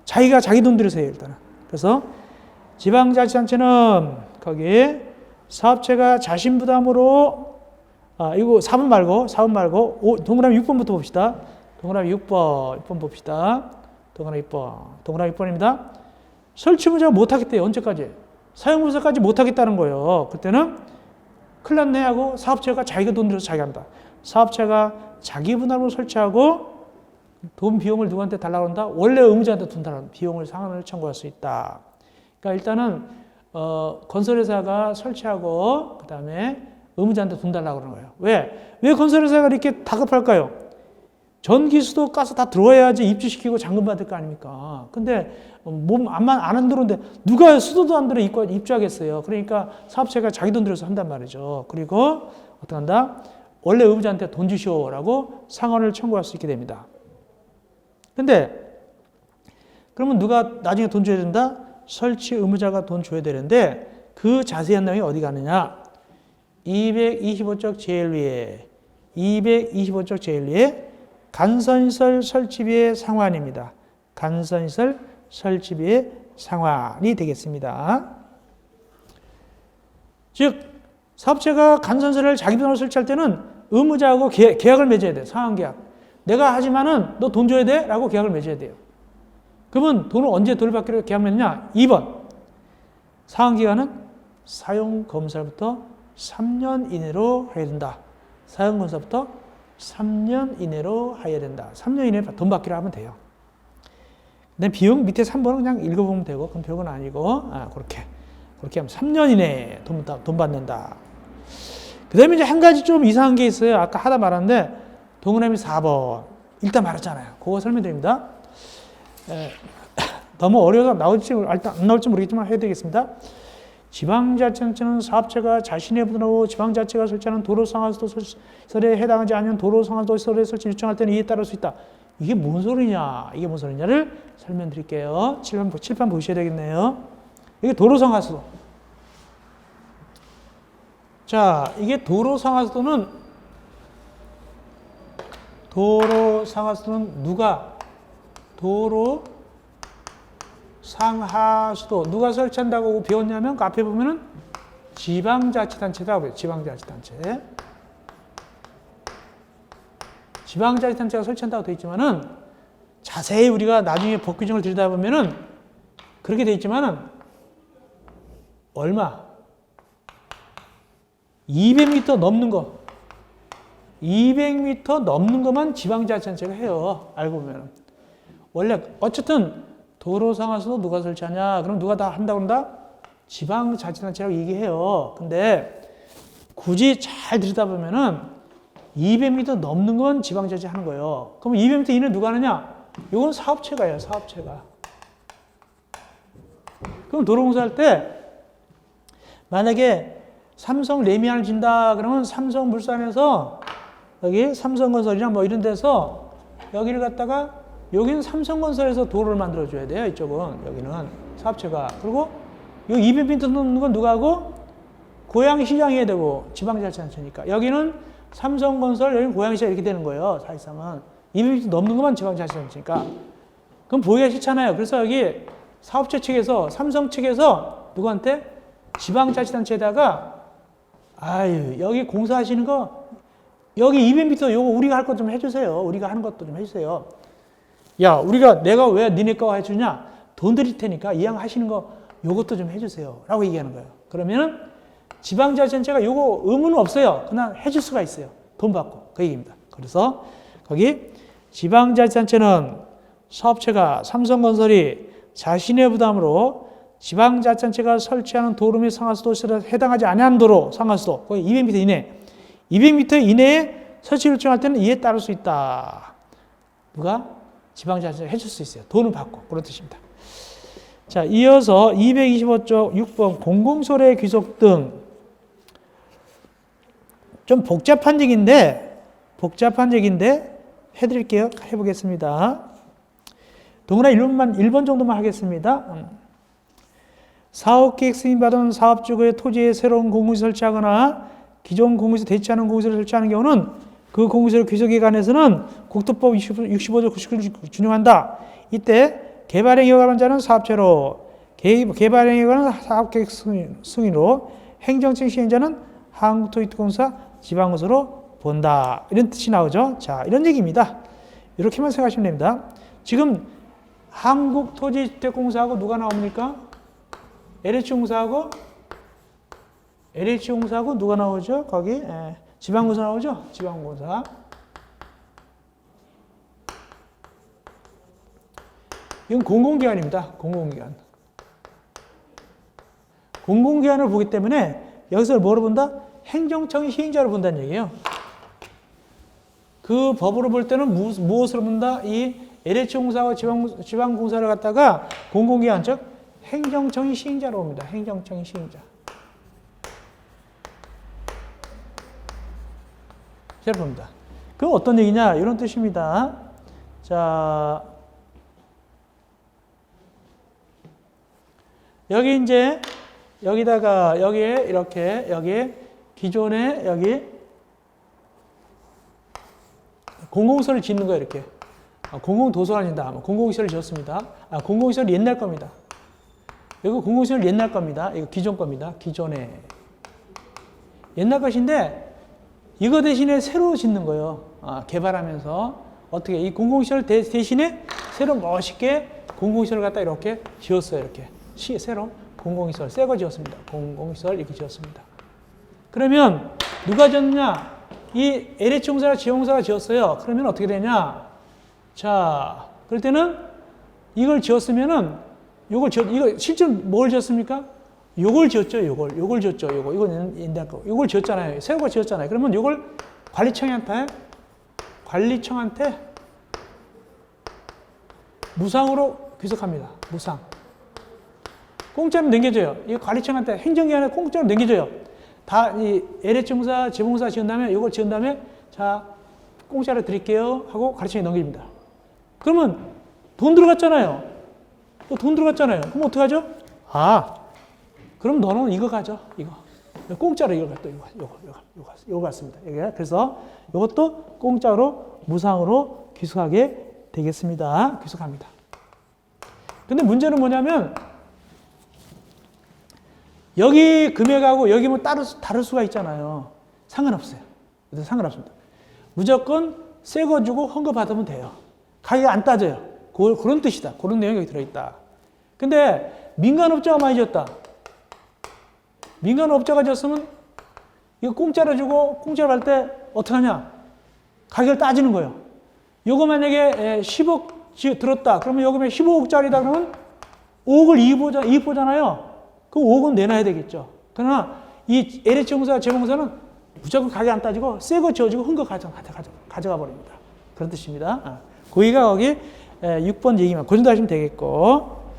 자기가 자기 돈 들여서 해요, 일단은. 그래서 지방자치단체는 거기 사업체가 자신 부담으로 이거 4번 말고 동그라미 6번부터 봅시다. 동그라미 6번 봅시다. 동그라미 6번입니다. 설치문제가 못하겠대요. 언제까지? 사용분석까지 못하겠다는 거예요. 그때는 큰일 났네 하고 사업체가 자기가 돈 들여서 자기가 한다. 사업체가 자기 분할로 설치하고 돈 비용을 누구한테 달라고 한다? 원래 의무자한테 돈 달라고 비용을 상환을 청구할 수 있다. 그러니까 일단은 건설회사가 설치하고 그 다음에 의무자한테 돈 달라고 그러는 거예요. 왜 건설회사가 이렇게 다급할까요? 전기, 수도, 가스 다 들어와야지 입주시키고 잔금 받을 거 아닙니까? 근데 안 들어오는데 누가 수도도 안 들어 입주하겠어요. 그러니까 사업체가 자기 돈 들여서 한단 말이죠. 그리고 어떻게 한다? 원래 의무자한테 돈 주시오라고 상환을 청구할 수 있게 됩니다. 근데 그러면 누가 나중에 돈 줘야 된다? 설치 의무자가 돈 줘야 되는데 그 자세한 내용이 어디 가느냐? 225쪽 제일 위에 간선시설 설치비의 상환입니다. 간선시설 설치비의 상환이 되겠습니다. 즉 사업체가 간선시설을 자기 돈으로 설치할 때는 의무자하고 계약을 맺어야 돼요. 상환계약. 내가 하지만은 너 돈 줘야 돼? 라고 계약을 맺어야 돼요. 그러면 돈을 언제 돌려받기로 계약 맺느냐? 2번. 상환기간은 사용검사부터 3년 이내로 해야 된다. 사용검사부터 3년 이내로 해야 된다. 3년 이내에 돈 받기로 하면 돼요. 근데 비용 밑에 3번은 그냥 읽어보면 되고 그건 별건 아니고 그렇게 하면 3년 이내에 돈 받는다. 그 다음에 이제 한 가지 좀 이상한 게 있어요. 아까 하다 말았는데 동그라미 4번 일단 말했잖아요. 그거 설명드립니다. 너무 어려워서 안 나올지 모르겠지만 해야 되겠습니다. 지방자치단체는 사업체가 자신의 부담으로 지방자치가 설치하는 도로상하수도시설에 해당하지 않는 도로상하수도시설에 설치 요청할 때는 이에 따를 수 있다. 이게 뭔 소리냐를 설명드릴게요. 칠판 보셔야 되겠네요. 이게 도로상하수도. 자, 이게 도로상하수도는 누가? 도로상하수도 누가 설치한다고 배웠냐면 그 앞에 보면은 지방자치단체라고 해요. 지방자치단체가 설치한다고 되어 있지만은 자세히 우리가 나중에 법 규정을 들여다보면은 그렇게 되어 있지만은 얼마? 200m 넘는 거. 200m 넘는 것만 지방자치단체가 해요. 알고 보면. 원래 어쨌든 도로 상하수도 누가 설치하냐? 그럼 누가 다 한다고 한다? 지방자치단체라고 얘기해요. 근데 굳이 잘 들여다보면은 200m 넘는 건 지방자치 하는 거예요. 그럼 200m 이내 누가 하느냐? 이건 사업체가 해요. 사업체가. 그럼 도로공사할 때 만약에 삼성 레미안을 진다 그러면 삼성물산에서 여기 삼성건설이나 뭐 이런 데서 여기를 갖다가 여기는 삼성건설에서 도로를 만들어줘야 돼요. 이쪽은 여기는 사업체가. 그리고 이 200m 넘는 건 누가 하고? 고양시장이 해야 되고 지방자치단체니까. 여기는 삼성건설, 여기는 고양시장 이렇게 되는 거예요. 사실상은 200m 넘는 것만 지방자치단체니까. 그럼 보기가 싫잖아요. 그래서 여기 사업체 측에서 삼성 측에서 누구한테? 지방자치단체에다가 아유 여기 공사하시는 거 여기 200m 요거 우리가 할 것 좀 해주세요. 우리가 하는 것도 좀 해주세요. 야 내가 왜 니네 거 해주냐? 돈 드릴 테니까 이왕 하시는 거 요것도 좀 해주세요. 라고 얘기하는 거예요. 그러면은 지방자치단체가 요거 의무는 없어요. 그냥 해줄 수가 있어요. 돈 받고. 그 얘기입니다. 그래서 거기 지방자치단체는 사업체가 삼성건설이 자신의 부담으로 지방자치단체가 설치하는 도로 및 상하수도시설에 해당하지 아니한 도로, 상하수도, 거기 200m 이내, 200m 이내에 설치 요청할 때는 이에 따를 수 있다. 누가? 지방자치단체가 해줄 수 있어요. 돈을 받고. 그런 뜻입니다. 자, 이어서 225쪽 6번 공공소래 귀속 등 좀 복잡한 얘기인데 해드릴게요. 해보겠습니다. 동그라미 1번 정도만 하겠습니다. 사업계획 승인받은 사업주의 토지에 새로운 공공시설 설치하거나 기존 공공시설 대체하는 공공시설을 설치하는 경우는 그 공공시설 귀속에 관해서는 국토법 65조 99를 준용한다. 이때 개발행위에 관한 자는 사업체로, 개발행위에 관한 사업계획 승인으로, 행정청 시행자는 한국토지특공사 지방건설로 본다. 이런 뜻이 나오죠. 자, 이런 얘기입니다. 이렇게만 생각하시면 됩니다. 지금 한국토지주택공사하고 누가 나옵니까? LH공사하고 누가 나오죠? 거기 지방공사 나오죠? 지방공사. 이건 공공기관입니다. 공공기관. 공공기관을 보기 때문에 여기서 뭐로 본다? 행정청이 시행자로 본다는 얘기예요. 그 법으로 볼 때는 무엇으로 본다? 이 LH공사와 지방공사를 갖다가 공공기관, 즉 행정청이 시행자로 봅니다. 행정청이 시행자. 잘 봅니다. 그럼 어떤 얘기냐? 이런 뜻입니다. 자, 여기 이제 여기다가 여기에 이렇게 여기에 기존에 여기 공공시설을 짓는 거예요. 이렇게 공공도서관이다. 공공시설을 지었습니다. 공공시설 옛날 겁니다. 이거 공공시설 옛날 겁니다. 이거 기존 겁니다. 기존에 옛날 것인데 이거 대신에 새로 짓는 거예요. 개발하면서 어떻게 이 공공시설 대신에 새로 멋있게 공공시설을 갖다 이렇게 지었어요. 이렇게 새로 공공시설 새 거 지었습니다. 공공시설 이렇게 지었습니다. 그러면 누가 지었느냐? 이 LH공사와 지방공사가 지었어요. 그러면 어떻게 되냐? 자, 그럴 때는 이걸 지었으면은 이거 실제로 뭘 지었습니까? 요걸 지었죠. 요걸 지었죠. 이건 옛날 거. 요걸 지었잖아요. 새로 거 지었잖아요. 그러면 요걸 관리청한테 무상으로 귀속합니다. 무상. 공짜로 넘겨줘요. 이 관리청한테 행정기관에 공짜로 넘겨줘요. 다 이 LH공사, 지방공사 지은 다음에 이걸 지은 다음에 자 공짜로 드릴게요 하고 관리청에 넘깁니다. 그러면 돈 들어갔잖아요. 또 돈 들어갔잖아요. 그럼 어떡하죠? 그럼 너는 이거 가져. 이거 공짜로 이걸 갖다 이거 갖습니다. 그래서 이것도 공짜로 무상으로 귀속하게 되겠습니다. 귀속합니다. 근데 문제는 뭐냐면 여기 금액하고 여기 뭐 다를 수가 있잖아요. 상관없어요. 상관없습니다. 무조건 새 거 주고 헌거 받으면 돼요. 가격 안 따져요. 그런 뜻이다. 그런 내용이 여기 들어있다. 근데 민간업자가 많이 줬다. 민간업자가 줬으면 이거 공짜로 주고 공짜로 할 때 어떡하냐? 가격을 따지는 거예요. 요거 만약에 10억 들었다. 그러면 요금에 15억짜리다 그러면 5억을 이익 보잖아요. 그럼 5억은 내놔야 되겠죠. 그러나 이 LH 공사, 재봉사는 무조건 가격 안 따지고 새 거 지어주고 흥거 가져가 버립니다. 그런 뜻입니다. 거기가 거기 6번 얘기만 그 정도 하시면 되겠고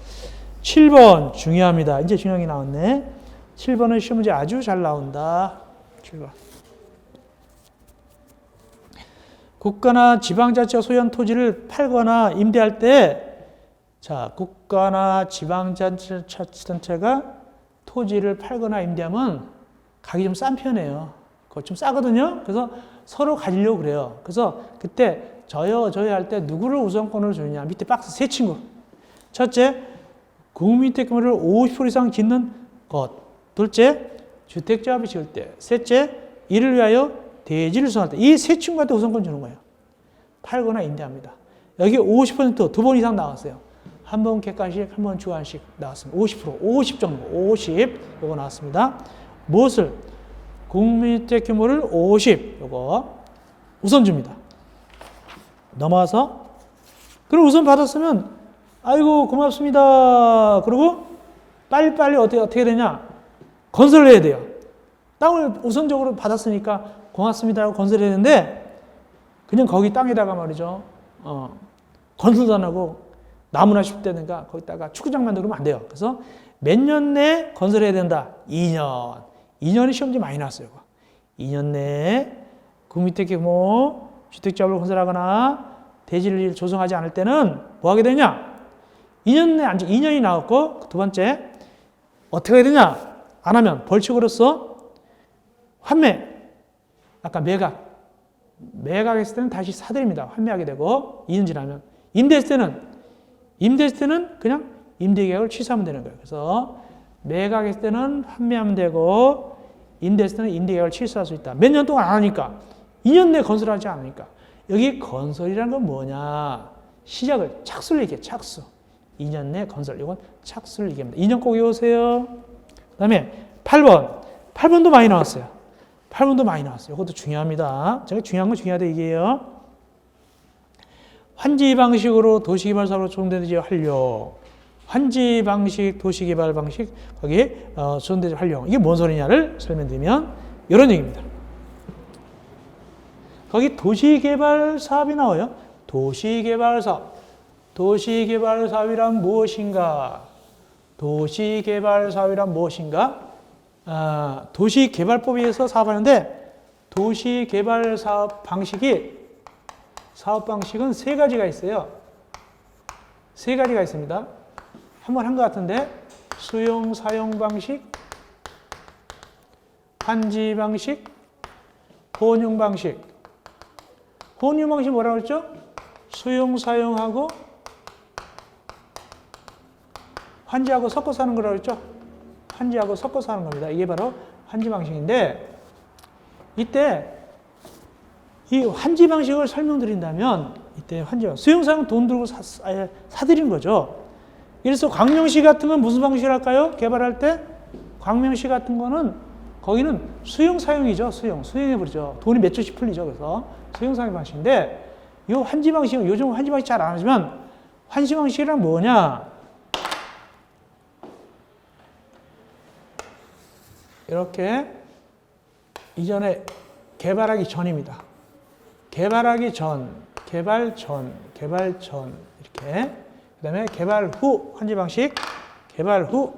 7번 중요합니다. 이제 중요한 게 나왔네. 7번은 시험 문제 아주 잘 나온다. 7번. 국가나 지방자치가 소유한 토지를 팔거나 임대할 때 자, 국가나 지방자치단체가 토지를 팔거나 임대하면 가격이 좀 싼 편이에요. 그거 좀 싸거든요. 그래서 서로 가지려고 그래요. 그래서 그때 저요 할 때 누구를 우선권을 주느냐. 밑에 박스 세 친구. 첫째, 국민주택금을 50% 이상 짓는 것. 둘째, 주택조합이 지을 때. 셋째, 이를 위하여 대지를 수성할 때. 이 세 친구한테 우선권 주는 거예요. 팔거나 임대합니다. 여기 50% 두 번 이상 나왔어요. 한 번 객관식, 한 번 주관식 나왔습니다. 50% 정도, 50 요거 나왔습니다. 무엇을? 국민주택 규모를 50 요거 우선 줍니다. 넘어와서 그럼 우선 받았으면 아이고 고맙습니다. 그리고 빨리빨리 어떻게 되냐? 건설을 해야 돼요. 땅을 우선적으로 받았으니까 고맙습니다라고 건설해야 되는데 그냥 거기 땅에다가 말이죠. 건설도 안 하고 나무나 심다든가 거기다가 축구장 만들면 안 돼요. 그래서 몇 년 내에 건설해야 된다. 2년. 2년이 시험지 많이 나왔어요. 2년 내에 국민주택 규모 주택조합을 건설하거나 대지를 조성하지 않을 때는 뭐 하게 되냐? 2년 내에 2년이 나왔고 두 번째 어떻게 해야 되냐? 안 하면 벌칙으로서 환매, 아까 매각했을 때는 다시 사드립니다. 환매하게 되고 2년 지나면 임대했을 때는 그냥 임대계약을 취소하면 되는 거예요. 그래서 매각했을 때는 환매하면 되고 임대했을 때는 임대계약을 취소할 수 있다. 몇 년 동안 안 하니까 2년 내에 건설하지 않으니까 여기 건설이라는 건 뭐냐? 시작을 착수를 얘기해. 착수. 2년 내 건설. 이건 착수를 얘기합니다. 2년 꼭 외우세요. 그 다음에 8번. 8번도 많이 나왔어요. 8번도 많이 나왔어요. 이것도 중요합니다. 제가 중요한 건 중요하다 얘기해요. 환지 방식으로 도시개발 사업으로 조성된 지역 활용. 환지 방식, 도시개발 방식, 거기에 조성된 지역 활용. 이게 뭔 소리냐를 설명드리면 이런 얘기입니다. 거기 도시개발 사업이 나와요. 도시개발 사업. 도시개발 사업이란 무엇인가? 도시개발 사업이란 무엇인가? 도시개발법에 의해서 사업하는데 도시개발 사업 방식은 세 가지가 있어요. 세 가지가 있습니다. 한번 한 것 같은데 수용 사용 방식, 환지 방식, 혼용 방식. 혼용 방식 뭐라고 그랬죠? 수용 사용하고 환지하고 섞어서 하는 거라고 그랬죠? 환지하고 섞어서 하는 겁니다. 이게 바로 환지 방식인데 이때 이 환지 방식을 설명드린다면 이때 수용 사용 돈 들고 사들이는 거죠. 그래서 광명시 같은 건 무슨 방식을 할까요? 개발할 때 광명시 같은 거는 거기는 수용 사용이죠. 수용해버리죠. 돈이 몇 조씩 풀리죠. 그래서 수용 사용 방식인데 이 환지 방식은 요즘 환지 방식 잘 안 하지만 환지 방식이란 뭐냐? 이렇게 이전에 개발하기 전입니다. 개발 전 이렇게. 그 다음에 개발 후 환지 방식, 개발 후.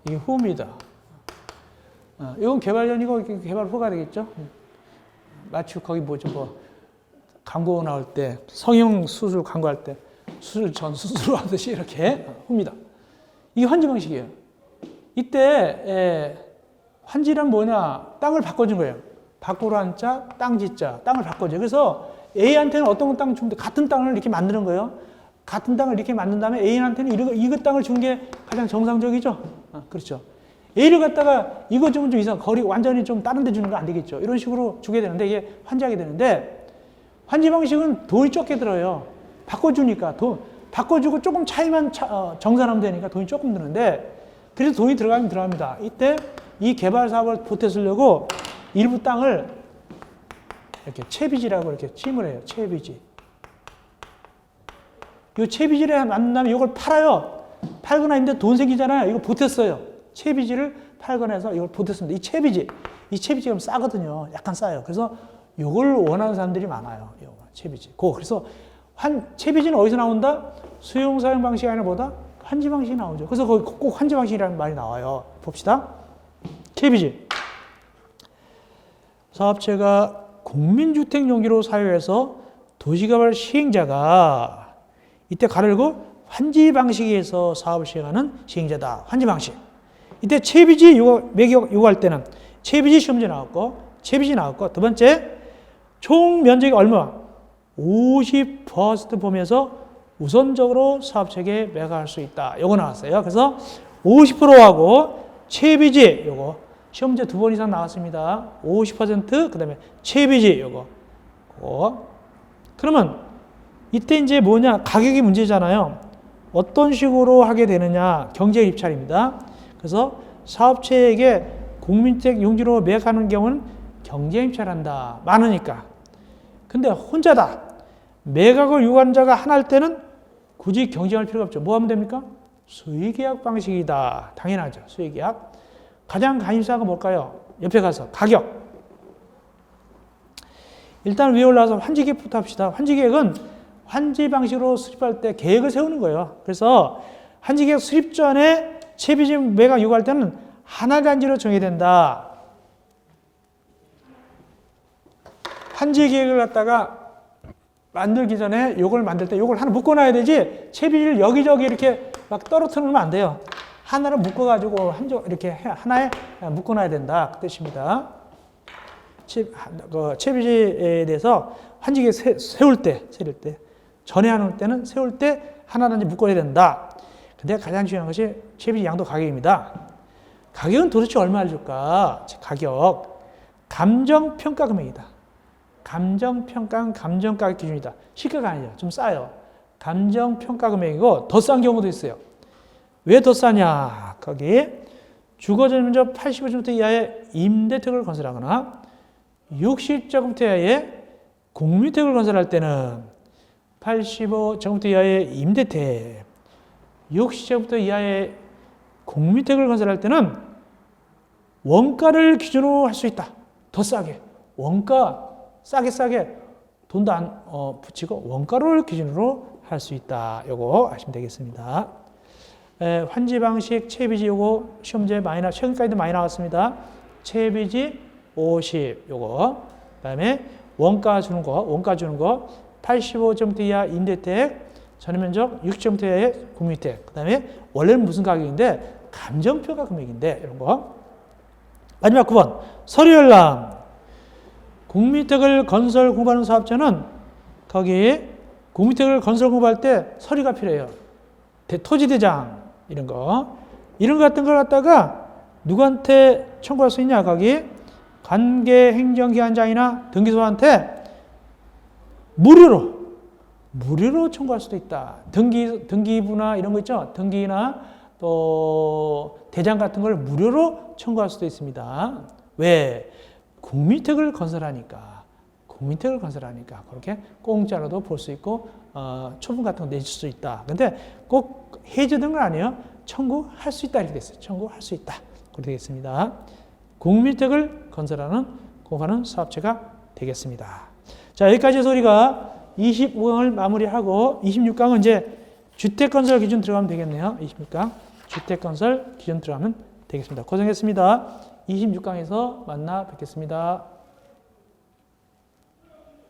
이게 후입니다. 이건 개발 전이고 개발 후가 되겠죠. 마치 거기 뭐죠, 광고 나올 때 성형 수술 광고할 때 수술 전 수술 하듯이 이렇게 후입니다. 이게 환지 방식이에요. 이때 환지란 뭐냐? 땅을 바꿔준 거예요. 밖으로 한자, 땅 짓자, 땅을 바꿔줘요. 그래서 A한테는 어떤 땅을 주는데 같은 땅을 이렇게 만드는 거예요. 같은 땅을 이렇게 만든 다음에 A한테는 이거 땅을 준 게 가장 정상적이죠. 그렇죠. A를 갖다가 이거 좀 이상 거리 완전히 좀 다른 데 주는 거 안 되겠죠. 이런 식으로 주게 되는데 이게 환지하게 되는데 환지 방식은 돈이 적게 들어요. 바꿔주니까 바꿔주고 조금 차이만 정산하면 되니까 돈이 조금 드는데 그래서 돈이 들어가면 들어갑니다. 이때 이 개발 사업을 보태쓰려고 일부 땅을 이렇게 채비지라고 이렇게 취임을 해요. 채비지. 이 채비지를 만나면 이걸 팔아요. 팔고 나는데 돈 생기잖아요. 이거 보탰어요. 채비지를 팔거나 해서 이걸 보탰습니다. 이 채비지가 싸거든요. 약간 싸요. 그래서 이걸 원하는 사람들이 많아요. 채비지. 그래서 채비지는 어디서 나온다? 수용 사용 방식이 아니라 뭐다? 환지 방식이 나오죠. 그래서 거기 꼭 환지 방식이라는 말이 나와요. 봅시다. 채비지. 사업체가 국민주택 용지로 사유해서 도시개발 시행자가 이때 가르고 환지 방식에서 사업을 시행하는 시행자다. 환지 방식. 이때 채비지 매각 요구할 때는 채비지 시험지 나왔고, 채비지 나왔고, 두 번째, 총 면적이 얼마? 50% 범위에서 우선적으로 사업체에게 매각할 수 있다. 요거 나왔어요. 그래서 50%하고 채비지 요거 시험제 2번 이상 나왔습니다. 50% 그다음에 채비지 요거. 그러면 이때 이제 뭐냐? 가격이 문제잖아요. 어떤 식으로 하게 되느냐? 경제 입찰입니다. 그래서 사업체에게 국민주택 용지로 매각하는 경우는 경제 입찰한다. 많으니까. 근데 혼자다. 매각을 요구하는 자가 하나일 때는 굳이 경쟁할 필요가 없죠. 뭐 하면 됩니까? 수의계약 방식이다. 당연하죠. 수의계약. 가장 관심사가 뭘까요? 옆에 가서 가격. 일단 위에 올라와서 환지계획부터 합시다. 환지계획은 환지 방식으로 수립할 때 계획을 세우는 거예요. 그래서 환지계획 수립 전에 채비지 매각 요구할 때는 하나 단지로 정해야 된다. 환지계획을 갖다가 만들기 전에 요걸 만들 때 요걸 하나 묶어놔야 되지 채비지를 여기저기 이렇게 막 떨어뜨려 놓으면 안 돼요. 하나를 묶어가지고 이렇게 하나에 묶어놔야 된다. 그 뜻입니다. 채비지에 대해서 환지계획 세울 때 전에 하는 때는 세울 때 하나든지 묶어야 된다. 근데 가장 중요한 것이 채비지 양도 가격입니다. 가격은 도대체 얼마를 줄까? 가격. 감정평가 금액이다. 감정평가는 감정가격 기준이다. 시가가 아니죠. 좀 싸요. 감정평가 금액이고 더 싼 경우도 있어요. 왜 더 싸냐? 거기 주거전면적 85제곱미터 이하의 임대택을 건설하거나 60제곱미터 이하의 공유택을 건설할 때는 85제곱미터 이하의 임대택, 60제곱미터 이하의 공유택을 건설할 때는 원가를 기준으로 할 수 있다. 더 싸게. 원가 싸게 돈도 안 붙이고 원가를 기준으로 할 수 있다. 요거 아시면 되겠습니다. 환지 방식 채비지 요거 시험제 최근까지도 많이 나왔습니다. 채비지 50 요거. 그다음에 원가 주는 거 85제곱미터 이하 임대택, 전면적 60제곱미터 이하의 공유택. 그다음에 원래는 무슨 가격인데 감정평가 금액인데 이런 거. 마지막 9번 서류 열람. 공유택을 건설 공부하는 사업자는 거기 공유택을 건설 공부할 때 서류가 필요해요. 토지대장 이런 거 같은 걸 갖다가 누구한테 청구할 수 있냐? 거기 관계행정기관장이나 등기소한테 무료로 청구할 수도 있다. 등기부나 이런 거 있죠? 등기나 또 대장 같은 걸 무료로 청구할 수도 있습니다. 왜? 국민택을 건설하니까 그렇게 공짜로도 볼 수 있고 초분 같은 거 내줄 수 있다. 근데 꼭 해주는 건 아니에요. 청구할 수 있다 이렇게 됐어요. 청구할 수 있다. 그렇게 되겠습니다. 국민택을 건설하는 공부하는 사업체가 되겠습니다. 자, 여기까지 해서 우리가 25강을 마무리하고 26강은 이제 주택건설 기준 들어가면 되겠네요. 26강 주택건설 기준 들어가면 되겠습니다. 고생했습니다. 26강에서 만나 뵙겠습니다.